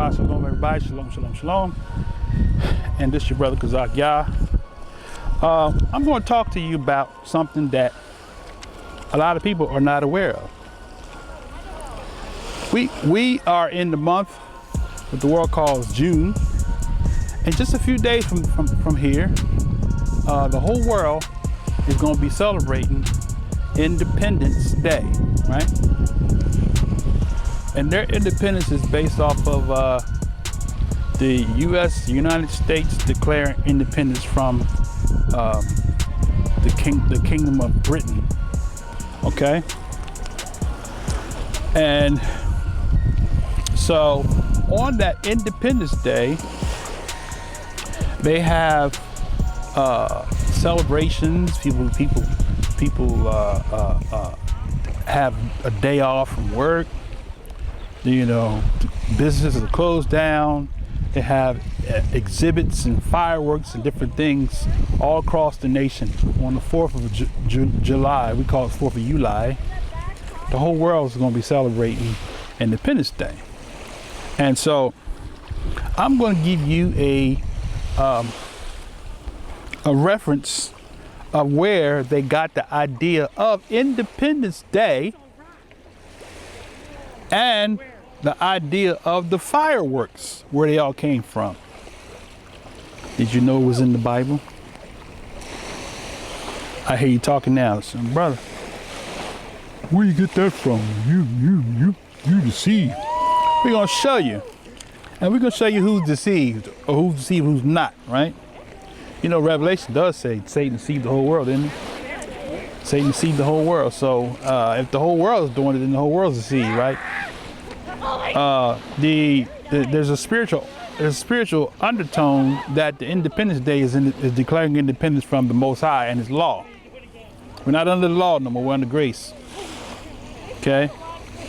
Shabbat Shalom, everybody. Shalom, shalom, shalom. And this is your brother Kazak Yah. I'm going to talk to you about something that a lot of people are not aware of. We are in the month that the world calls June. And just a few days from here, the whole world is going to be celebrating Independence Day, right? And their independence is based off of the United States declaring independence from the Kingdom of Britain, okay? And so on that Independence Day, they have celebrations. People have a day off from work. You know, businesses are closed down. They have exhibits and fireworks and different things all across the nation. On the 4th of July, we call it 4th of July, the whole world is going to be celebrating Independence Day. And so I'm going to give you a reference of where they got the idea of Independence Day and the idea of the fireworks, where they all came from. Did you know it was in the Bible? I hear you talking now. So, brother, where you get that from? You deceived. We're gonna show you. And we're gonna show you who's deceived, or who's deceived, who's not, right? You know, Revelation does say Satan deceived the whole world, didn't it? Satan deceived the whole world. So if the whole world is doing it, then the whole world's deceived, right? There's a spiritual undertone that the Independence Day is declaring independence from the Most High and His law. We're not under the law no more. We're under grace. Okay,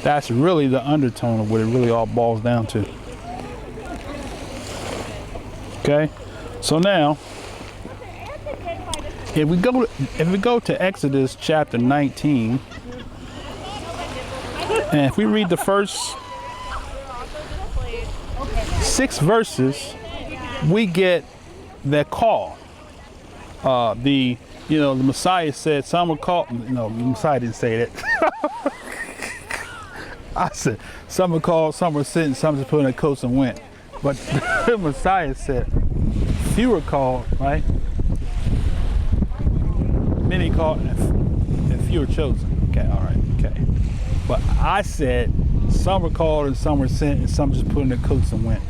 that's really the undertone of what it really all boils down to. Okay, so now if we go to Exodus chapter 19, and if we read the first 6 verses, we get that call. The Messiah said, some were called. No, the Messiah didn't say that. I said, some were called, some were sent, some just put in their coats and went. But the Messiah said, few were called, right? Many called and few were chosen. Okay, all right, okay. But I said, some were called and some were sent and some just put in their coats and went.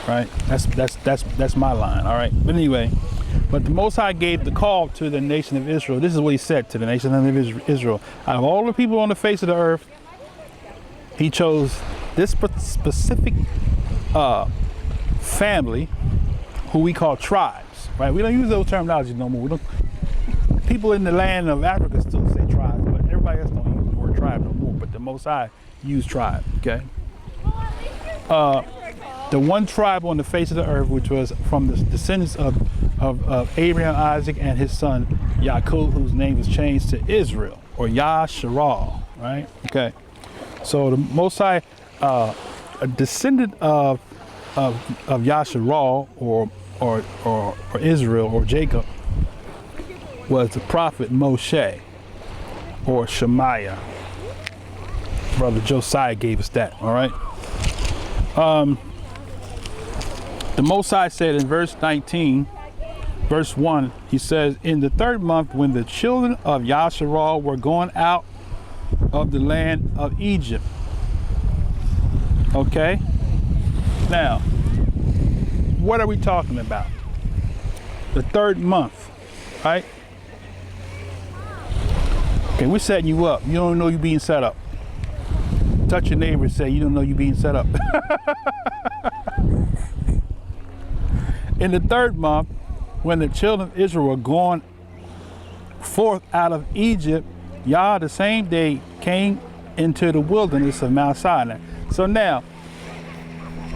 Right? That's my line, all right? But anyway, but the Most High gave the call to the nation of Israel. This is what He said to the nation of Israel. Out of all the people on the face of the earth, He chose this specific family, who we call tribes, right? We don't use those terminologies no more. People in the land of Africa still say tribes, but everybody else don't use the word tribe no more. But the Most High used tribe, okay? The one tribe on the face of the earth, which was from the descendants of Abraham, Isaac, and his son Yaakov, whose name was changed to Israel, or Yasharal, right? Okay. So the Most High, a descendant of Yasharal, or Israel, or Jacob, was the prophet Moshe, or Shemaiah. Brother Josiah gave us that, all right? The Most High said in verse 19, verse 1, He says, in the 3rd month, when the children of Yasharal were going out of the land of Egypt. Okay? Now, what are we talking about? The 3rd month, right? Okay, we're setting you up. You don't know you're being set up. Touch your neighbor and say, you don't know you're being set up. In the 3rd month, when the children of Israel were going forth out of Egypt, Yah the same day came into the wilderness of Mount Sinai. So now,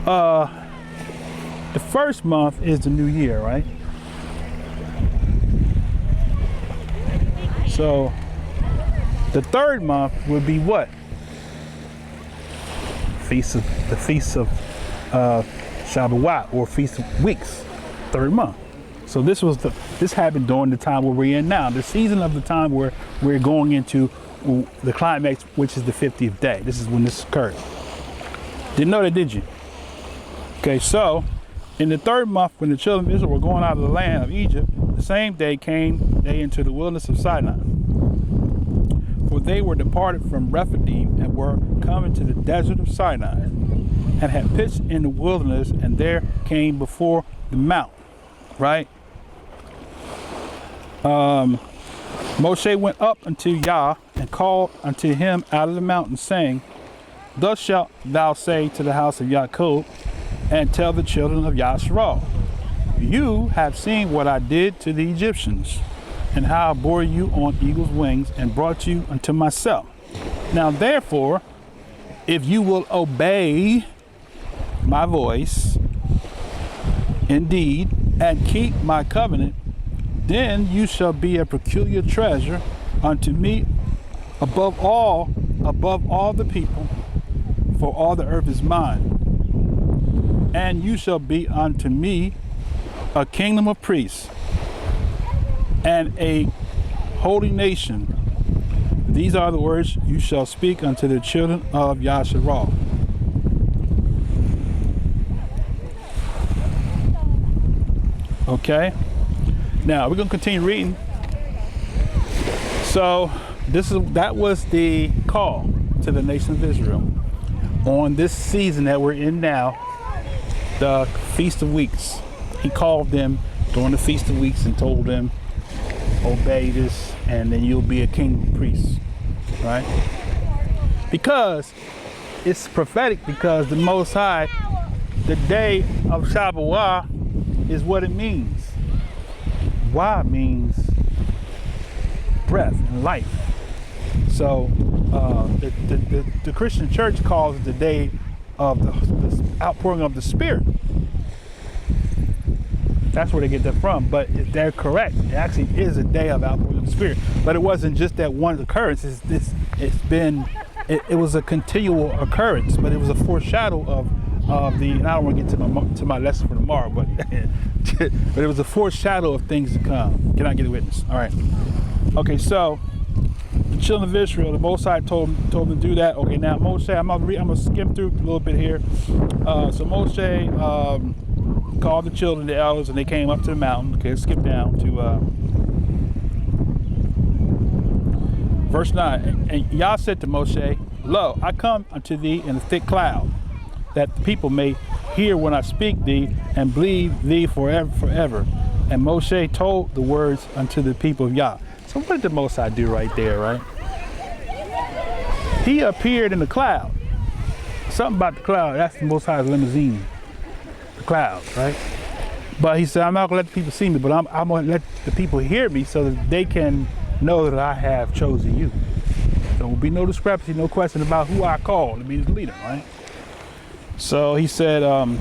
the 1st month is the new year, right? So the 3rd month would be what? The feast of Shavuot, or Feast of Weeks, third month. So this happened during the time where we're in now, the season of the time where we're going into the climax, which is the 50th day. This is when this occurred. Didn't know that, did you? Okay, so in the third month, when the children of Israel were going out of the land of Egypt, the same day came they into the wilderness of Sinai. For they were departed from Rephidim and were coming to the desert of Sinai, and had pitched in the wilderness, and there came before the mount, right? Moshe went up unto Yah and called unto him out of the mountain, saying, Thus shalt thou say to the house of Yaakov, and tell the children of Yasharal, you have seen what I did to the Egyptians, and how I bore you on eagle's wings and brought you unto myself. Now therefore, if you will obey my voice indeed, and keep my covenant, then you shall be a peculiar treasure unto me above all the people, for all the earth is mine. And you shall be unto me a kingdom of priests and a holy nation. These are the words you shall speak unto the children of Yasharal. Okay, now we're going to continue reading. So that was the call to the nation of Israel on this season that we're in now, the Feast of Weeks. He called them during the Feast of Weeks and told them, obey this, and then you'll be a king priest, right? Because it's prophetic, because the Most High, the day of Shavuot, is what it means. Wah means breath and life. So the Christian church calls it the day of the outpouring of the Spirit. That's where they get that from, but they're correct. It actually is a day of outpouring of the Spirit. But it wasn't just that one occurrence. It was a continual occurrence, but it was a foreshadow of the, and I don't want to get to my lesson for tomorrow, but but it was a foreshadow of things to come. Can I get a witness? All right. Okay, so the children of Israel, the Most High told them to do that. Okay, now Moshe, I'm gonna skim through a little bit here. So Moshe called the children, the elders, and they came up to the mountain. Okay, let's skip down to verse 9. And Yah said to Moshe, Lo, I come unto thee in a thick cloud, that the people may hear when I speak thee, and believe thee forever. And Moshe told the words unto the people of Yah. So what did the Most High do right there, right? He appeared in the cloud. Something about the cloud, that's the Most High's limousine. The cloud, right? But he said, I'm not gonna let the people see me, but I'm gonna let the people hear me so that they can know that I have chosen you. There will be no discrepancy, no question about who I call to be the leader, right? So he said, let me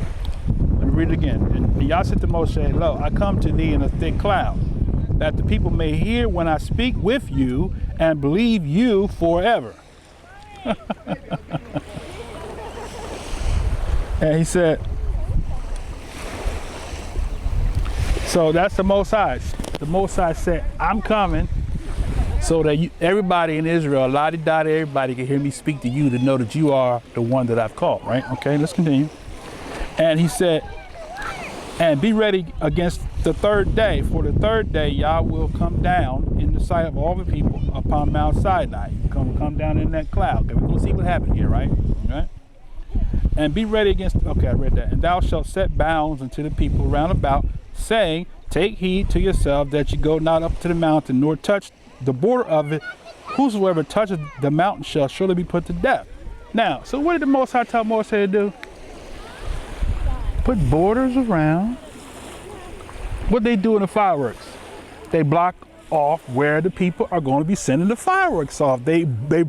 read it again. And Yah said to Moshe, Lo, I come to thee in a thick cloud, that the people may hear when I speak with you and believe you forever. And he said, so that's the Most High. The Most High said, I'm coming so that everybody in Israel, la-di-da-di, everybody can hear me speak to you, to know that you are the one that I've called, right? Okay, let's continue. And he said, and be ready against the third day, for the third day Yah will come down in the sight of all the people upon Mount Sinai. Come down in that cloud. Okay, we're going to see what happened here, right? Right? And be ready against, okay, I read that. And thou shalt set bounds unto the people round about, saying, take heed to yourself that you go not up to the mountain, nor touch the border of it. Whosoever touches the mountain shall surely be put to death. Now, so what did the Most High tell Moshe to do? Put borders around. What they do in the fireworks? They block off where the people are going to be sending the fireworks off. They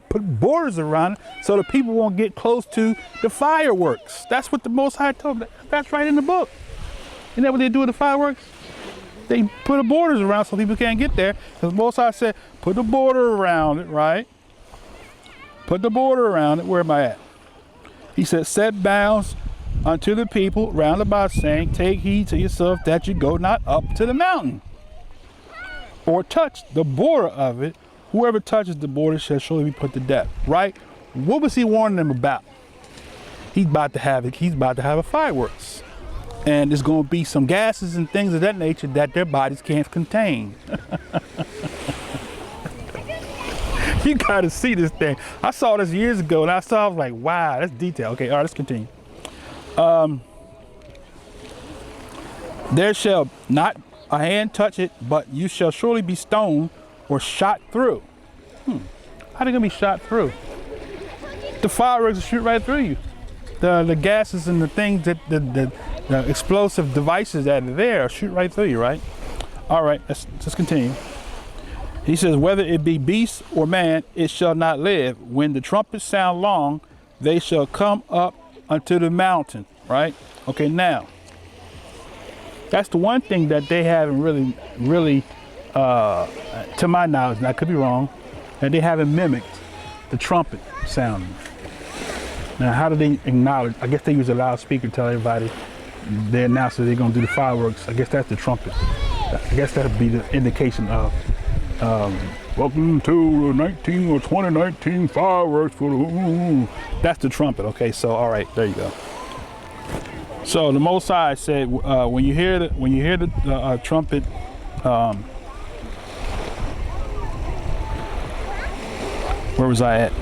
put borders around it so the people won't get close to the fireworks. That's what the Most High told them. That's right in the book. Isn't that what they do with the fireworks? They put the borders around so people can't get there. Because Most High said, put the border around it, right? Put the border around it. Where am I at? He said, set bounds unto the people round about, saying, take heed to yourself that you go not up to the mountain, or touch the border of it. Whoever touches the border shall surely be put to death. Right? What was he warning them about? He's about to have a fireworks. And there's going to be some gases and things of that nature that their bodies can't contain. You got to see this thing. I saw this years ago, and I was like, wow, that's detail. Okay, all right, let's continue. There shall not a hand touch it, but you shall surely be stoned or shot through. How they going to be shot through? The fireworks will shoot right through you. The gases and the things that the explosive devices that are there shoot right through you, right? All right, let's continue. He says, whether it be beast or man, it shall not live. When the trumpets sound long, they shall come up unto the mountain, right? Okay, now, that's the one thing that they haven't really, to my knowledge, and I could be wrong, that they haven't mimicked the trumpet sound. Now, how do they acknowledge? I guess they use a loudspeaker to tell everybody they announce that they're going to do the fireworks. I guess that's the trumpet. I guess that would be the indication of welcome to 2019 fireworks. That's the trumpet. Okay, so all right, there you go. So the Most High said, when you hear the trumpet, where was I at?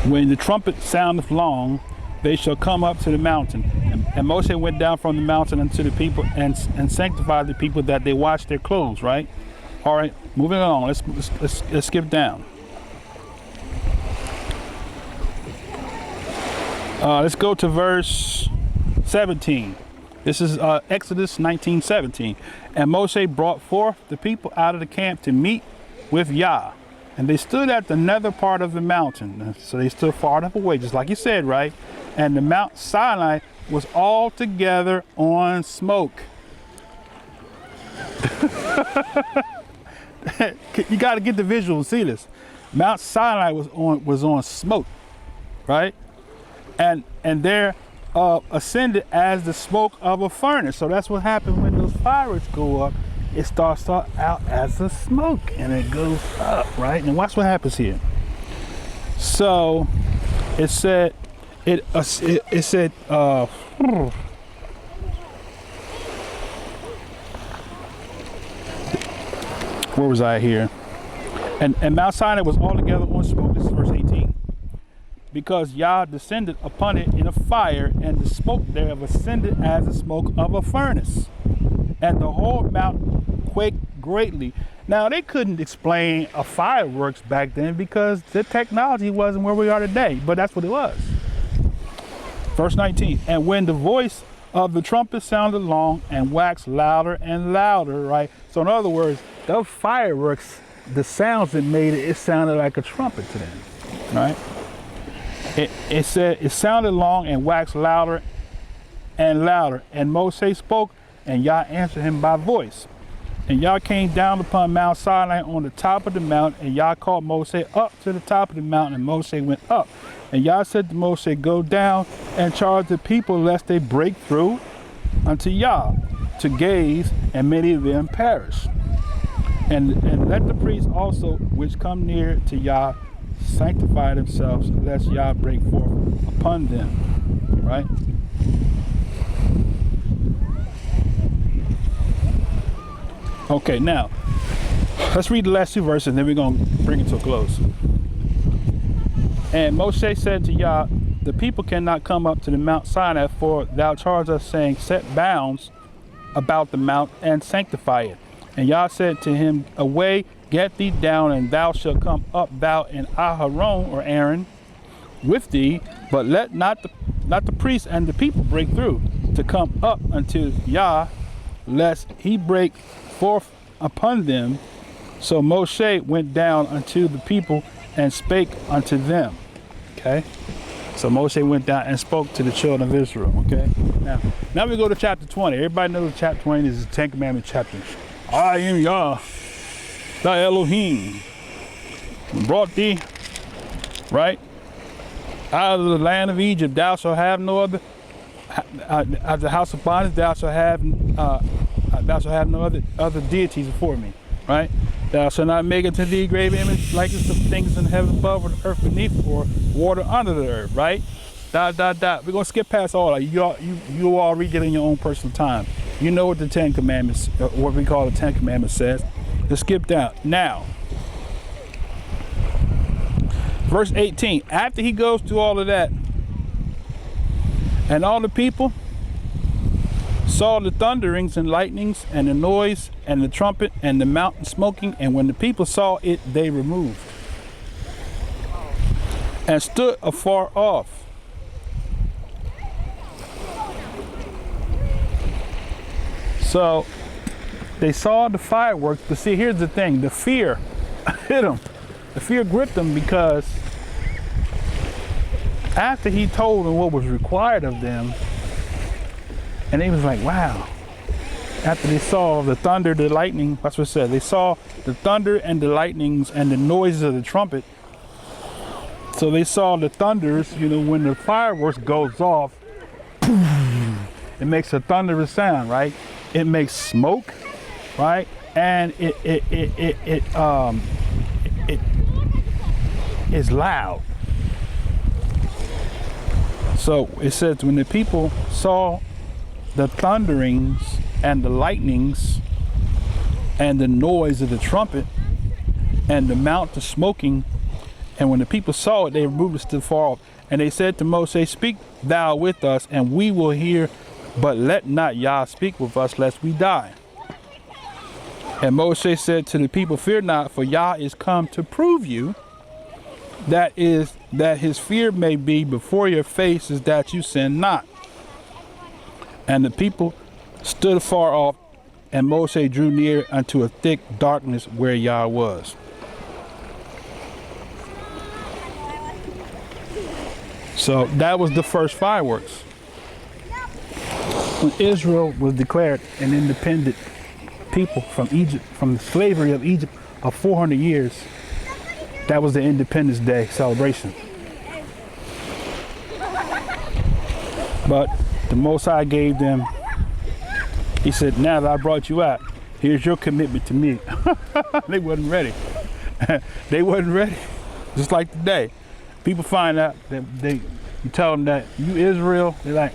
When the trumpet soundeth long, they shall come up to the mountain. And Moshe went down from the mountain unto the people and sanctified the people that they washed their clothes, right? All right, moving on. Let's skip down. Let's go to verse 17. This is Exodus 19:17. And Moshe brought forth the people out of the camp to meet with Yah. And they stood at the nether part of the mountain. So they stood far enough away, just like you said, right? And the Mount Sinai was altogether on smoke. You got to get the visual and see this. Mount Sinai was on smoke, right? And there ascended as the smoke of a furnace. So that's what happens when those fireworks go up. It starts out as a smoke and it goes up, right? And watch what happens here. So it said, where was I here? And Mount Sinai was altogether on smoke. This is verse 18. Because Yah descended upon it in a fire, and the smoke thereof ascended as the smoke of a furnace. And the whole mount quaked greatly. Now, they couldn't explain a fireworks back then because the technology wasn't where we are today, but that's what it was. Verse 19, and when the voice of the trumpet sounded long and waxed louder and louder, right? So in other words, those fireworks, the sounds it made, it sounded like a trumpet to them, right? It said it sounded long and waxed louder and louder. And Moshe spoke, and Yah answered him by voice. And Yah came down upon Mount Sinai on the top of the mount, and Yah called Moshe up to the top of the mountain, and Moshe went up. And Yah said to Moshe, go down and charge the people lest they break through unto Yah to gaze, and many of them perish. And let the priests also which come near to Yah sanctify themselves, lest Yah break forth upon them. Right? Okay, now let's read the last two verses and then we're going to bring it to a close. And Moshe said to Yah, the people cannot come up to the Mount Sinai, for thou chargest us, saying, set bounds about the mount and sanctify it. And Yah said to him, away, get thee down, and thou shalt come up, thou and Aharon, or Aaron, with thee, but let not the priests and the people break through to come up unto Yah, lest he break forth upon them. So Moshe went down unto the people and spake unto them. Okay, so Moshe went down and spoke to the children of Israel. Okay, now we go to chapter 20. Everybody knows chapter 20 is the Ten Commandment chapter. I am Yah, thy Elohim, brought thee, right, out of the land of Egypt thou shalt have no other, at the house of bondage thou shalt have no other deities before me, right? Thou shalt not make unto thee graven image likeness of things in heaven above or the earth beneath or water under the earth, right? We're gonna skip past all that. You all read it in your own personal time. You know what the Ten Commandments, what we call the Ten Commandments says. Let's skip down. Now, verse 18, after he goes through all of that, and all the people saw the thunderings and lightnings and the noise and the trumpet and the mountain smoking, and when the people saw it, they removed and stood afar off. So they saw the fireworks, but see, here's the thing, the fear hit them. The fear gripped them because after he told them what was required of them, and they was like, wow. After they saw the thunder, the lightning, that's what it said. They saw the thunder and the lightnings and the noises of the trumpet. So they saw the thunders, you know, when the fireworks goes off, it makes a thunderous sound, right? It makes smoke, right? And it is loud. So it says when the people saw the thunderings and the lightnings and the noise of the trumpet and the mountain smoking, and when the people saw it, they removed it still far off. And they said to Moses, speak thou with us, and we will hear, but let not Yah speak with us, lest we die. And Moses said to the people, fear not, for Yah is come to prove you, that his fear may be before your faces, that you sin not. And the people stood afar off, and Moses drew near unto a thick darkness where Yah was. So that was the first fireworks. When Israel was declared an independent people from Egypt, from the slavery of Egypt of 400 years, that was the Independence Day celebration. But the Most High gave them, he said, now that I brought you out, here's your commitment to me. They wasn't ready. They wasn't ready. Just like today. People find out that you tell them that you Israel, they're like,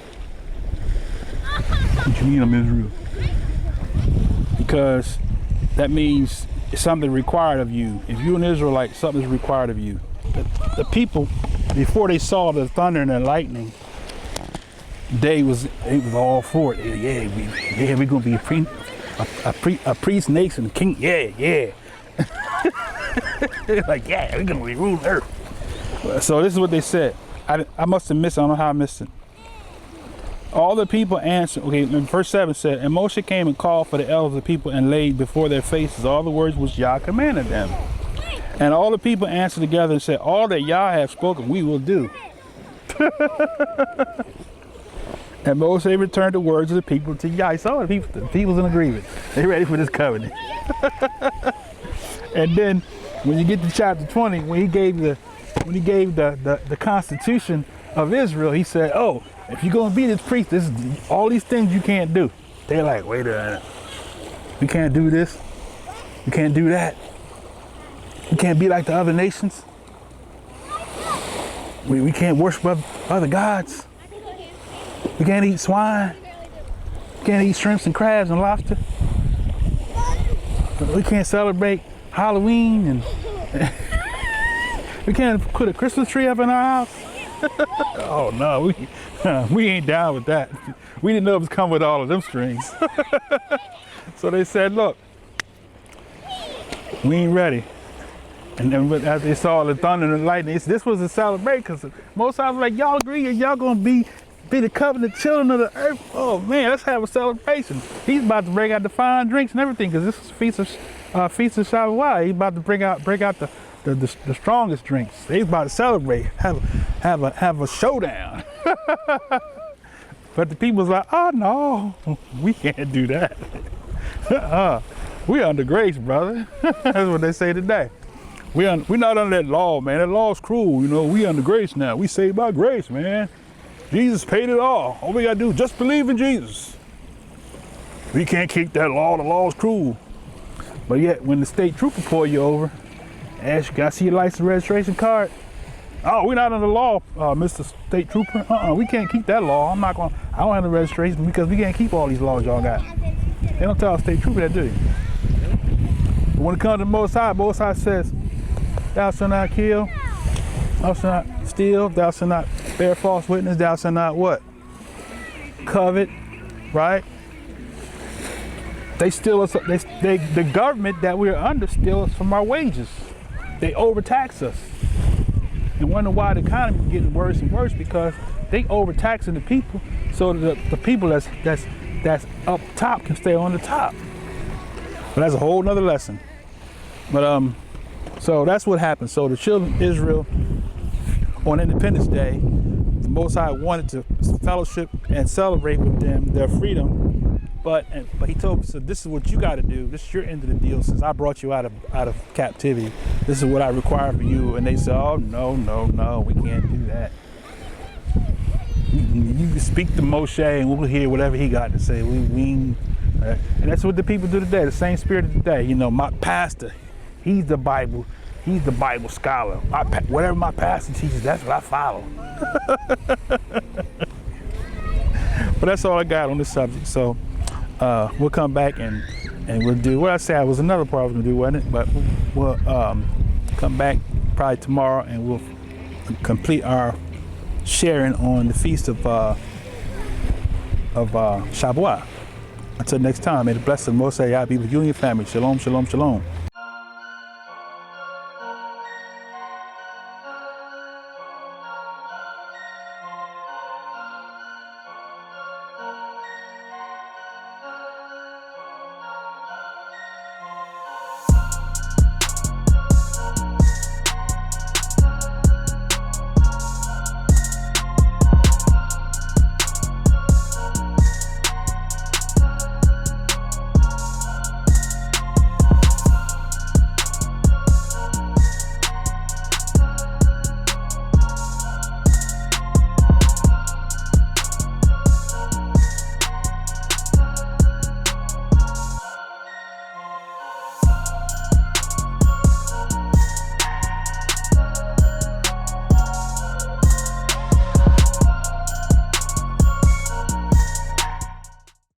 what you mean I'm Israel? Because that means it's something required of you. If you're an Israelite, something is required of you. The people, before they saw the thunder and the lightning, they was all for it. We're gonna be a priest nation, king. Yeah. Like, yeah, we're gonna be ruling earth. So this is what they said. I must have missed it. I don't know how I missed it. All the people answered, okay, in verse 7 said, and Moshe came and called for the elders of the people and laid before their faces all the words which Yah commanded them. And all the people answered together and said, all that Yah hath spoken we will do. And Moshe returned the words of the people to Yah. He saw the people's in agreement. They ready for this covenant. And then when you get to chapter 20, when he gave the constitution of Israel, he said, oh, if you're gonna be this priest, this is all these things you can't do. They're like, wait a minute. We can't do this. We can't do that. We can't be like the other nations. We can't worship other gods. We can't eat swine. We can't eat shrimps and crabs and lobster. We can't celebrate Halloween, and we can't put a Christmas tree up in our house. Oh no, we ain't down with that. We didn't know it was coming with all of them strings. So they said, look, we ain't ready. And then after they saw the thunder and the lightning, this was a celebration, because most of them was like, y'all agree y'all gonna be the covenant children of the earth? Oh man, let's have a celebration. He's about to bring out the fine drinks and everything, because this is Feast of Shavuot. He's about to break out the strongest drinks. He's about to celebrate, have a showdown. But the people was like, oh no, we can't do that. We under grace, brother. That's what they say today. We're not under that law, man. That law's cruel. You know, we under grace now. We saved by grace, man. Jesus paid it all. All we gotta do is just believe in Jesus. We can't keep that law. The law's cruel. But yet, when the state trooper pull you over, ask you, can I see your license and registration card? Oh, we're not under the law, Mr. State Trooper. We can't keep that law. I don't have the registration because we can't keep all these laws y'all got. They don't tell a state trooper that, do you? But when it comes to Most High says, thou shalt not kill, thou shalt not steal, thou shalt not bear false witness, thou shalt not what? Covet, right? They steal us, the government that we're under steals us from our wages. They overtax us. And wonder why the economy is getting worse and worse, because they overtaxing the people so that the people that's up top can stay on the top. But that's a whole nother lesson. But so that's what happened. So the children of Israel on Independence Day, the Most High wanted to fellowship and celebrate with them their freedom. But he told me, so this is what you got to do. This is your end of the deal. Since I brought you out of captivity, this is what I require for you. And they said, oh no, we can't do that. You can speak to Moshe, and we'll hear whatever he got to say. And that's what the people do today. The same spirit of today. You know, my pastor, he's the Bible scholar. Whatever my pastor teaches, that's what I follow. But that's all I got on this subject. So. We'll come back and we'll do what I said. It was another part I was gonna do, wasn't it? But we'll come back probably tomorrow and we'll complete our sharing on the feast of Shavuot. Until next time, may the blessing of Most High be with you and your family. Shalom, shalom, shalom.